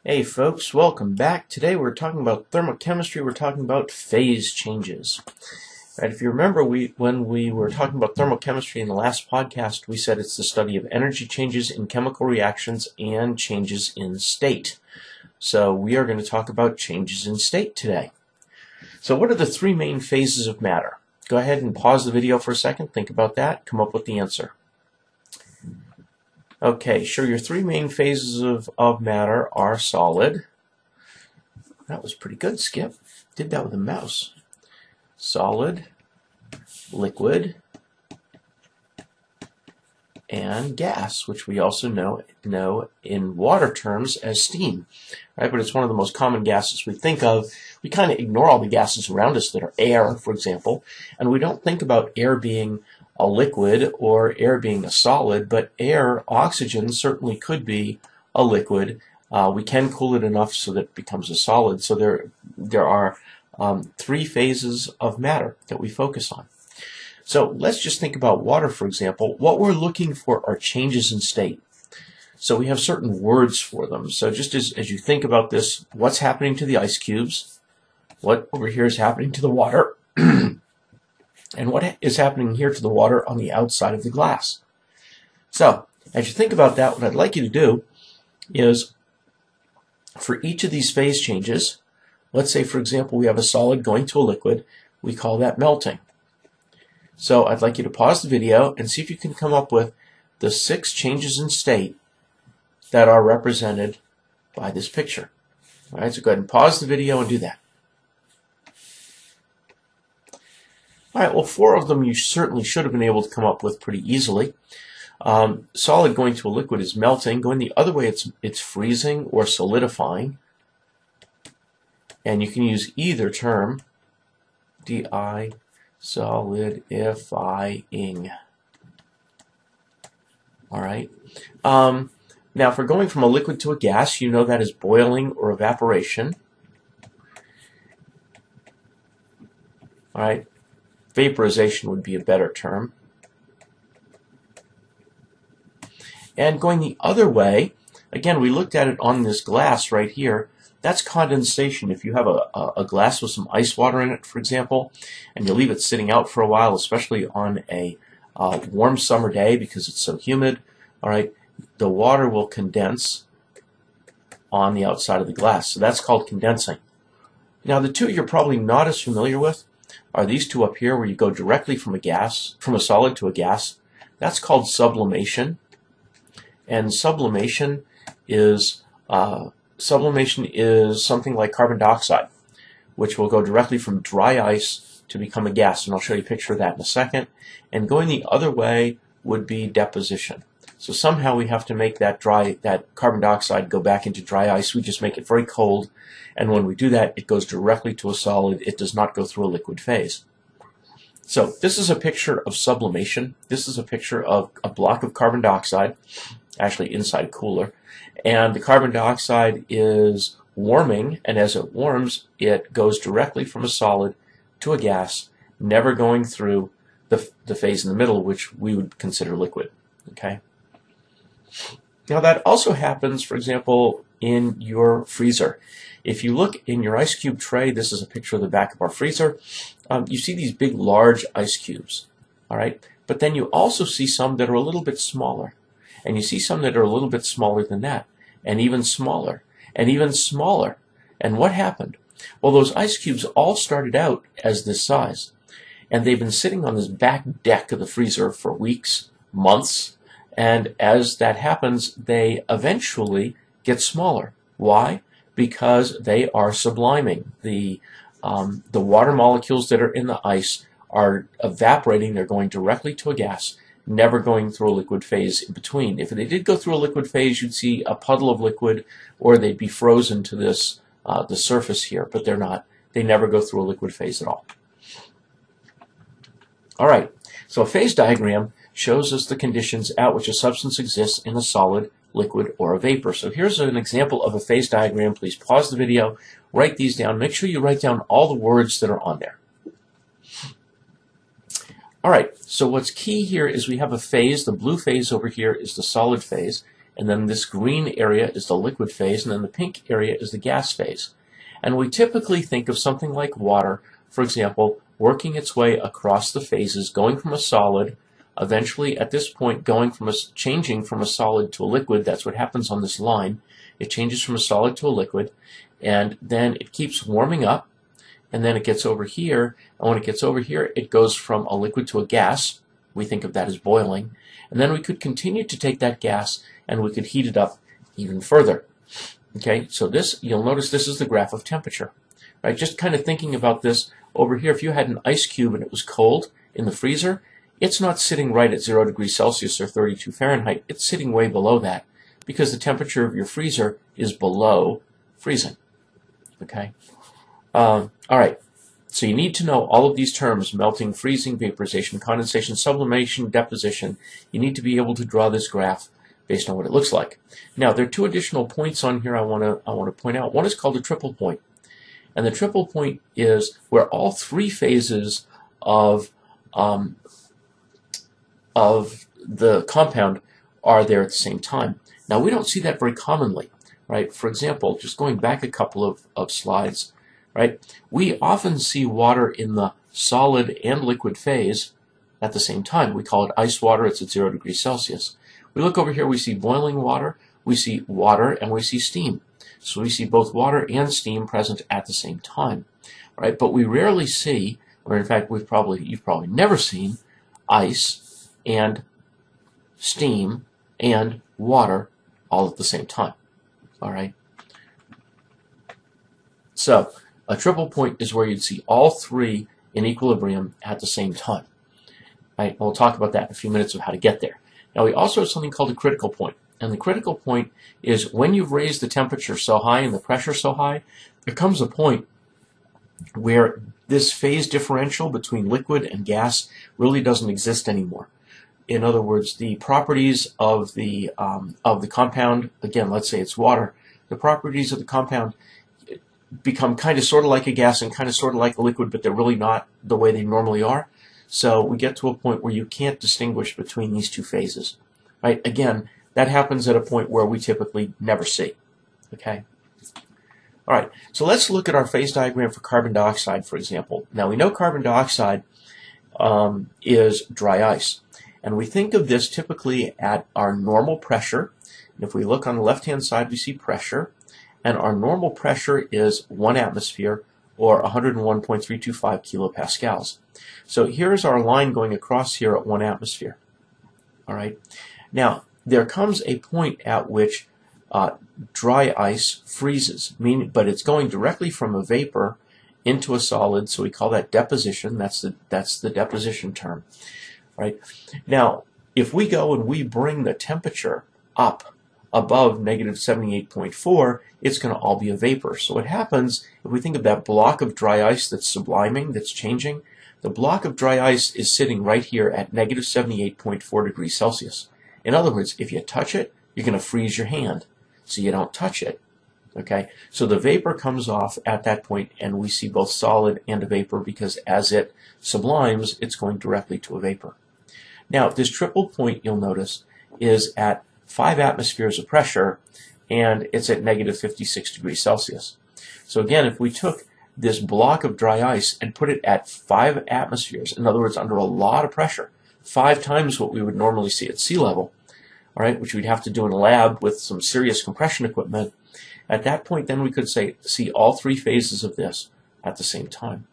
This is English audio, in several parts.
Hey folks, welcome back. Today we're talking about thermochemistry. We're talking about phase changes. Right, if you remember, when we were talking about thermochemistry in the last podcast, we said it's the study of energy changes in chemical reactions and changes in state. So we are going to talk about changes in state today. So what are the three main phases of matter? Go ahead and pause the video for a second, think about that, come up with the answer. Okay, sure, your three main phases of matter are solid. That was pretty good, Skip. Did that with a mouse. Solid, liquid, and gas, which we also know in water terms as steam. Right? But it's one of the most common gases we think of. We kind of ignore all the gases around us that are air, for example, and we don't think about air being a liquid or air being a solid, but air, oxygen, certainly could be a liquid. We can cool it enough so that it becomes a solid. So there are three phases of matter that we focus on. So let's just think about water, for example. What we're looking for are changes in state. So we have certain words for them. So just as you think about this, what's happening to the ice cubes? What over here is happening to the water? And what is happening here to the water on the outside of the glass? So, as you think about that, what I'd like you to do is, for each of these phase changes, let's say, for example, we have a solid going to a liquid, we call that melting. So I'd like you to pause the video and see if you can come up with the 6 changes in state that are represented by this picture. All right, so go ahead and pause the video and do that. All right, well, 4 of them you certainly should have been able to come up with pretty easily. Solid going to a liquid is melting. Going the other way, it's freezing or solidifying. And you can use either term, DI, solidifying. All right. Now, if we're going from a liquid to a gas, you know that is boiling or evaporation. All right. Vaporization would be a better term. And going the other way, again, we looked at it on this glass right here. That's condensation. If you have a glass with some ice water in it, for example, and you leave it sitting out for a while, especially on a warm summer day because it's so humid, all right, the water will condense on the outside of the glass. So that's called condensing. Now, the two you're probably not as familiar with are these two up here where you go directly from a solid to a gas. That's called sublimation. And sublimation is something like carbon dioxide, which will go directly from dry ice to become a gas. And I'll show you a picture of that in a second. And going the other way would be deposition. So somehow we have to make that carbon dioxide go back into dry ice. We just make it very cold. And when we do that, it goes directly to a solid. It does not go through a liquid phase. So this is a picture of sublimation. This is a picture of a block of carbon dioxide, actually inside a cooler. And the carbon dioxide is warming, and as it warms, it goes directly from a solid to a gas, never going through the phase in the middle, which we would consider liquid. Okay. Now that also happens, for example, in your freezer. If you look in your ice cube tray, this is a picture of the back of our freezer, you see these big, large ice cubes, all right? But then you also see some that are a little bit smaller, and you see some that are a little bit smaller than that, and even smaller, and even smaller. And what happened? Well, those ice cubes all started out as this size, and they've been sitting on this back deck of the freezer for weeks, months, and as that happens, they eventually get smaller. Why? Because they are subliming. The water molecules that are in the ice are evaporating. They're going directly to a gas, never going through a liquid phase in between. If they did go through a liquid phase, you'd see a puddle of liquid, or they'd be frozen to this the surface here, but they're not. They never go through a liquid phase at all. All right, so a phase diagram shows us the conditions at which a substance exists in a solid, liquid, or a vapor. So here's an example of a phase diagram. Please pause the video, write these down. Make sure you write down all the words that are on there. All right, so what's key here is we have a phase. The blue phase over here is the solid phase, and then this green area is the liquid phase, and then the pink area is the gas phase. And we typically think of something like water, for example, working its way across the phases, going from a solid, eventually at this point changing from a solid to a liquid. That's what happens on this line. It changes from a solid to a liquid, and then it keeps warming up, and then it gets over here, and when it gets over here, it goes from a liquid to a gas. We think of that as boiling, and then we could continue to take that gas and we could heat it up even further. Okay, so this, you'll notice this is the graph of temperature. Right, just kind of thinking about this over here, if you had an ice cube and it was cold in the freezer, it's not sitting right at 0 degrees Celsius or 32 Fahrenheit. It's sitting way below that because the temperature of your freezer is below freezing. Okay. All right. So you need to know all of these terms: melting, freezing, vaporization, condensation, sublimation, deposition. You need to be able to draw this graph based on what it looks like. Now, there are two additional points on here I want to point out. One is called a triple point. And the triple point is where all three phases of the compound are there at the same time. Now, we don't see that very commonly, right? For example, just going back a couple of slides, right? We often see water in the solid and liquid phase at the same time. We call it ice water. It's at 0 degrees Celsius. We look over here, we see boiling water, we see water, and we see steam. So we see both water and steam present at the same time, right? But we rarely see, or in fact, you've probably never seen ice and steam and water all at the same time. All right. So a triple point is where you'd see all three in equilibrium at the same time. Right? We'll talk about that in a few minutes of how to get there. Now, we also have something called a critical point. And the critical point is when you've raised the temperature so high and the pressure so high, there comes a point where this phase differential between liquid and gas really doesn't exist anymore. In other words, the properties of the compound, again, let's say it's water, the properties of the compound become kind of sort of like a gas and kind of sort of like a liquid, but they're really not the way they normally are. So we get to a point where you can't distinguish between these two phases, right? Again, that happens at a point where we typically never see, okay? All right, so let's look at our phase diagram for carbon dioxide, for example. Now, we know carbon dioxide is dry ice, and we think of this typically at our normal pressure. And if we look on the left-hand side, we see pressure, and our normal pressure is 1 atmosphere, or 101.325 kilopascals. So here's our line going across here at 1 atmosphere. All right. Now, there comes a point at which dry ice freezes, but it's going directly from a vapor into a solid, so we call that deposition. That's the deposition term. Right. Now, if we go and we bring the temperature up above negative 78.4, it's going to all be a vapor. So what happens, if we think of that block of dry ice that's subliming, that's changing, the block of dry ice is sitting right here at negative 78.4 degrees Celsius. In other words, if you touch it, you're going to freeze your hand, so you don't touch it. Okay, so the vapor comes off at that point, and we see both solid and a vapor because as it sublimes, it's going directly to a vapor. Now, this triple point, you'll notice, is at 5 atmospheres of pressure, and it's at negative 56 degrees Celsius. So again, if we took this block of dry ice and put it at 5 atmospheres, in other words, under a lot of pressure, 5 times what we would normally see at sea level, all right, which we'd have to do in a lab with some serious compression equipment, at that point, then we could see all 3 phases of this at the same time.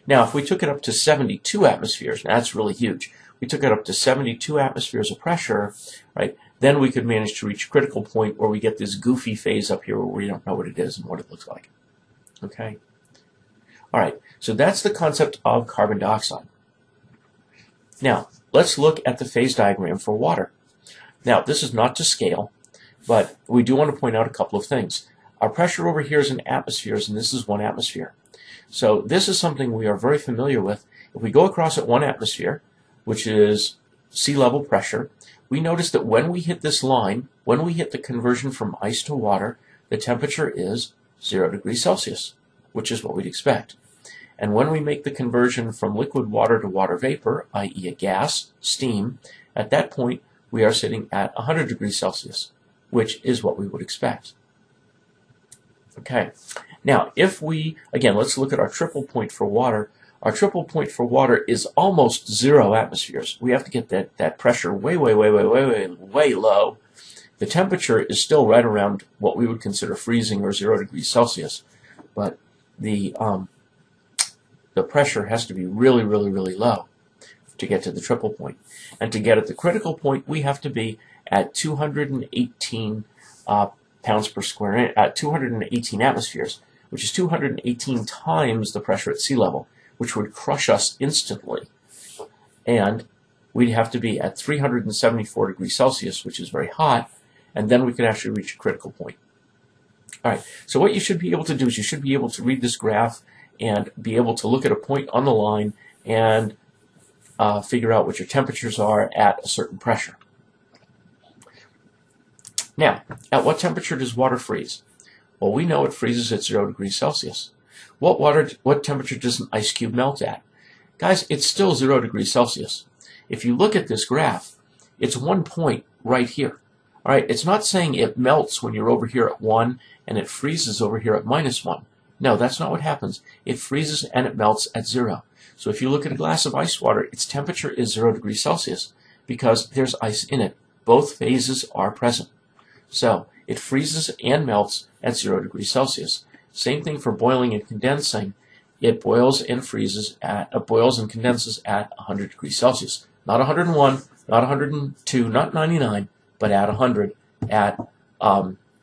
Now, if we took it up to 72 atmospheres, now that's really huge. We took it up to 72 atmospheres of pressure, right? Then we could manage to reach a critical point where we get this goofy phase up here where we don't know what it is and what it looks like. Okay? All right, so that's the concept of carbon dioxide. Now, let's look at the phase diagram for water. Now, this is not to scale, but we do want to point out a couple of things. Our pressure over here is in atmospheres, and this is 1 atmosphere. So this is something we are very familiar with. If we go across at 1 atmosphere, which is sea level pressure, we notice that when we hit this line, when we hit the conversion from ice to water, the temperature is 0 degrees Celsius, which is what we'd expect. And when we make the conversion from liquid water to water vapor, i.e. a gas, steam, at that point we are sitting at 100 degrees Celsius, which is what we would expect. Okay, now if we, again, let's look at our triple point for water. Our triple point for water is almost 0 atmospheres. We have to get that pressure way low. The temperature is still right around what we would consider freezing or 0 degrees Celsius, but the pressure has to be really low to get to the triple point. And to get at the critical point, we have to be at 218 pounds per square inch, at 218 atmospheres, which is 218 times the pressure at sea level, which would crush us instantly. And we'd have to be at 374 degrees Celsius, which is very hot, and then we could actually reach a critical point. All right, so what you should be able to do is you should be able to read this graph and be able to look at a point on the line and figure out what your temperatures are at a certain pressure. Now, at what temperature does water freeze? Well, we know it freezes at 0 degrees Celsius. What temperature does an ice cube melt at? Guys, it's still 0 degrees Celsius. If you look at this graph, it's one point right here. All right, it's not saying it melts when you're over here at 1 and it freezes over here at -1. No, that's not what happens. It freezes and it melts at 0. So if you look at a glass of ice water, its temperature is 0 degrees Celsius because there's ice in it. Both phases are present. So it freezes and melts at 0 degrees Celsius. Same thing for boiling and condensing. It boils and freezes boils and condenses at 100 degrees Celsius. Not 101, not 102, not 99, but at 100 at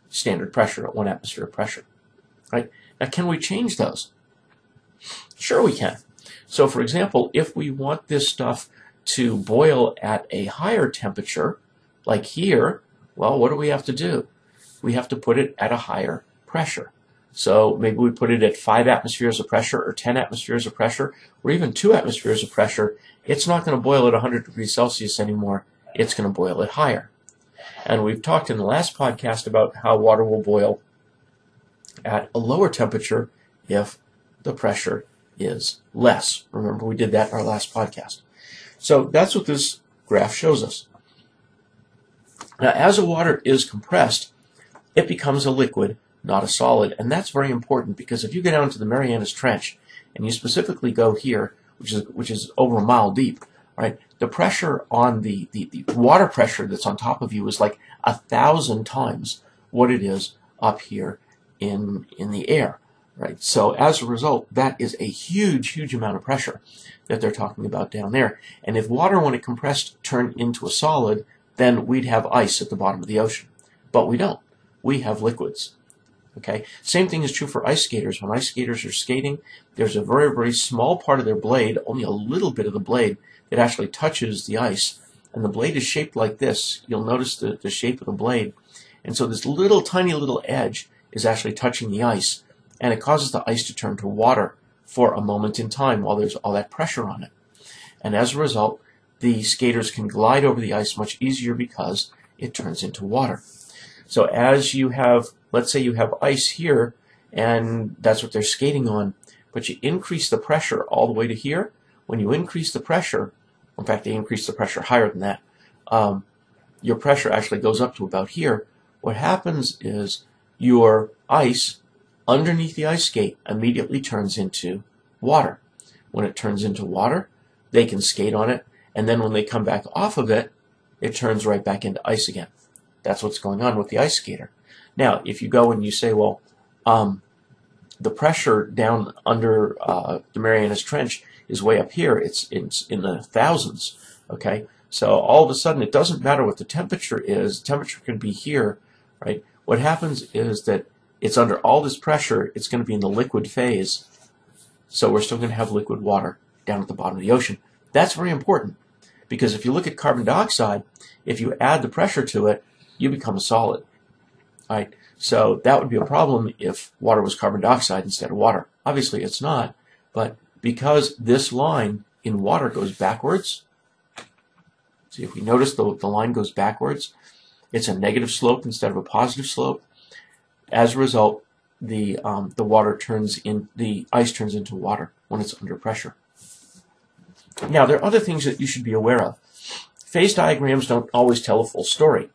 standard pressure, at 1 atmosphere of pressure. Right? Now, can we change those? Sure we can. So, for example, if we want this stuff to boil at a higher temperature, like here, well, what do we have to do? We have to put it at a higher pressure. So maybe we put it at 5 atmospheres of pressure or 10 atmospheres of pressure or even 2 atmospheres of pressure. It's not going to boil at 100 degrees Celsius anymore. It's going to boil at higher. And we've talked in the last podcast about how water will boil at a lower temperature if the pressure is less. Remember, we did that in our last podcast. So that's what this graph shows us. Now, as a water is compressed, it becomes a liquid, not a solid. And that's very important because if you go down to the Marianas Trench and you specifically go here, which is over a mile deep, right? The pressure on the water pressure that's on top of you is like 1,000 times what it is up here in the air, right? So as a result, that is a huge amount of pressure that they're talking about down there. And if water, when it compressed, turned into a solid, then we'd have ice at the bottom of the ocean. But we don't. We have liquids. Okay? Same thing is true for ice skaters. When ice skaters are skating, there's a very small part of their blade, only a little bit of the blade, that actually touches the ice. And the blade is shaped like this. You'll notice the shape of the blade. And so this tiny little edge is actually touching the ice. And it causes the ice to turn to water for a moment in time while there's all that pressure on it. And as a result, the skaters can glide over the ice much easier because it turns into water. So as you have, let's say you have ice here, and that's what they're skating on, but you increase the pressure all the way to here. When you increase the pressure, in fact, they increase the pressure higher than that, your pressure actually goes up to about here. What happens is your ice underneath the ice skate immediately turns into water. When it turns into water, they can skate on it, and then when they come back off of it, it turns right back into ice again. That's what's going on with the ice skater. Now, if you go and you say, well, the pressure down under the Marianas Trench is way up here. It's in the thousands, okay? So all of a sudden, it doesn't matter what the temperature is. The temperature can be here, right? What happens is that it's under all this pressure. It's going to be in the liquid phase. So we're still going to have liquid water down at the bottom of the ocean. That's very important because if you look at carbon dioxide, if you add the pressure to it, you become a solid, right? So that would be a problem if water was carbon dioxide instead of water. Obviously, it's not, but because this line in water goes backwards, see if we notice the line goes backwards, it's a negative slope instead of a positive slope. As a result, the ice turns into water when it's under pressure. Now, there are other things that you should be aware of. phase diagrams don't always tell a full story.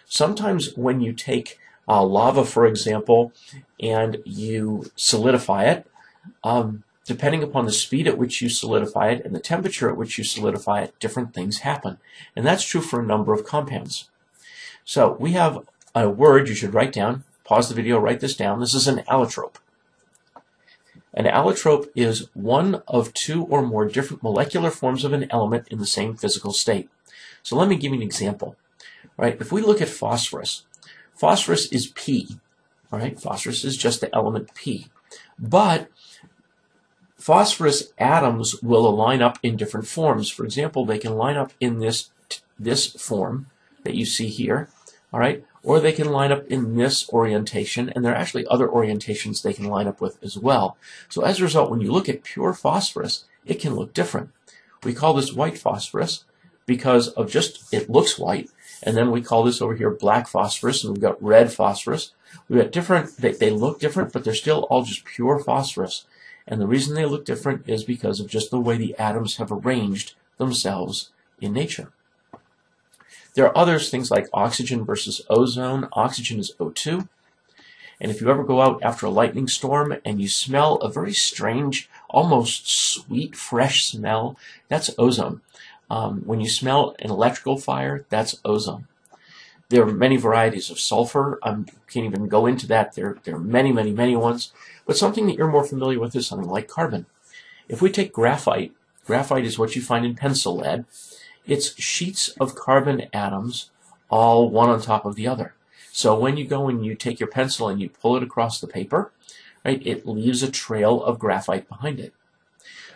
Sometimes when you take lava, for example, and you solidify it, depending upon the speed at which you solidify it and the temperature at which you solidify it, different things happen. And that's true for a number of compounds. So we have a word you should write down. Pause the video, write this down. This is an allotrope. An allotrope is one of two or more different molecular forms of an element in the same physical state. So let me give you an example. All right, if we look at phosphorus, phosphorus is P. All right, phosphorus is just the element P. But phosphorus atoms will line up in different forms. For example, they can line up in this form that you see here, all right, or they can line up in this orientation, and there are actually other orientations they can line up with as well. So as a result, when you look at pure phosphorus, it can look different. We call this white phosphorus because of just it looks white, and then we call this over here black phosphorus, and we've got red phosphorus. We've got different, they look different, but they're still all just pure phosphorus. And the reason they look different is because of just the way the atoms have arranged themselves in nature. There are others, things like oxygen versus ozone. Oxygen is O2. And if you ever go out after a lightning storm and you smell a very strange, almost sweet, fresh smell, that's ozone. When you smell an electrical fire, that's ozone. There are many varieties of sulfur. I can't even go into that. There are many, many, many ones. But something that you're more familiar with is something like carbon. If we take graphite, graphite is what you find in pencil lead. It's sheets of carbon atoms, all one on top of the other. So when you go and you take your pencil and you pull it across the paper, right, it leaves a trail of graphite behind it.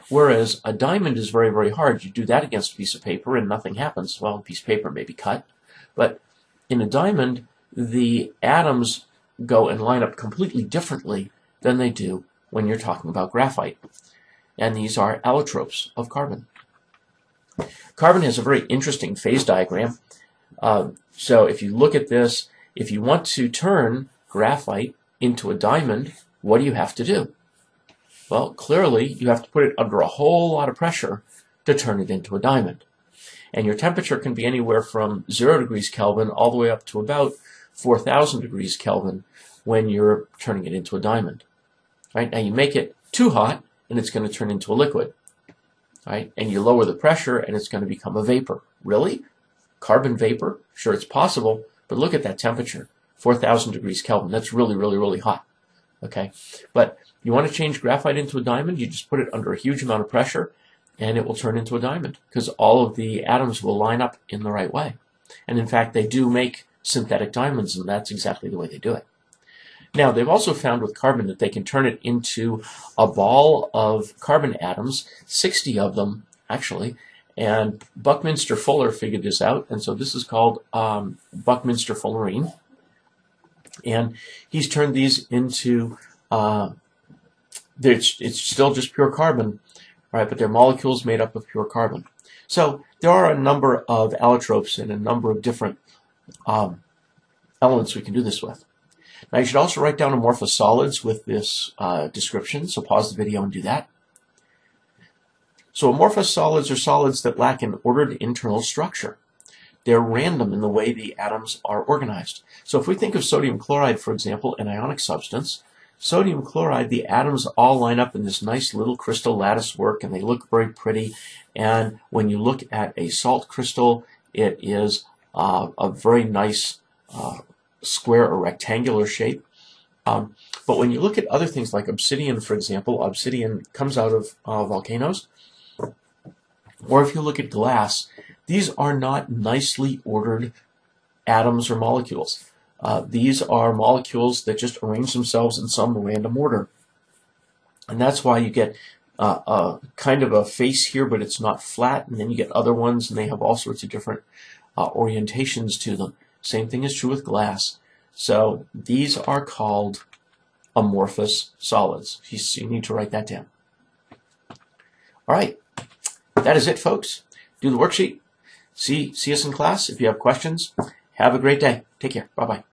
Whereas a diamond is very, very hard. You do that against a piece of paper and nothing happens. Well, a piece of paper may be cut, but in a diamond, the atoms go and line up completely differently than they do when you're talking about graphite. And these are allotropes of carbon. Carbon has a very interesting phase diagram. So if you look at this, if you want to turn graphite into a diamond, what do you have to do? Well, clearly you have to put it under a whole lot of pressure to turn it into a diamond. And your temperature can be anywhere from 0 degrees Kelvin all the way up to about 4,000 degrees Kelvin when you're turning it into a diamond. Right? Now you make it too hot and it's going to turn into a liquid. Right? And you lower the pressure and it's going to become a vapor. Really? Carbon vapor? Sure, it's possible, but look at that temperature, 4,000 degrees Kelvin. That's really, really, really hot. Okay? But you want to change graphite into a diamond, you just put it under a huge amount of pressure and it will turn into a diamond because all of the atoms will line up in the right way. And in fact, they do make synthetic diamonds, and that's exactly the way they do it. Now, they've also found with carbon that they can turn it into a ball of carbon atoms, 60 of them, actually, and Buckminster Fuller figured this out, and so this is called Buckminster Fullerene, and he's turned these into, it's still just pure carbon, right, but they're molecules made up of pure carbon. So there are a number of allotropes and a number of different elements we can do this with. Now you should also write down amorphous solids with this description, so pause the video and do that. So amorphous solids are solids that lack an ordered internal structure. They're random in the way the atoms are organized. So if we think of sodium chloride, for example, an ionic substance, sodium chloride, the atoms all line up in this nice little crystal lattice work, and they look very pretty. And when you look at a salt crystal, it is a very nice square or rectangular shape. But when you look at other things like obsidian, for example, obsidian comes out of volcanoes. Or if you look at glass, these are not nicely ordered atoms or molecules. These are molecules that just arrange themselves in some random order. And that's why you get kind of a face here, but it's not flat. And then you get other ones, and they have all sorts of different orientations to them. Same thing is true with glass. So these are called amorphous solids. So you need to write that down. All right. That is it, folks. Do the worksheet. See us in class. If you have questions, have a great day. Take care. Bye-bye.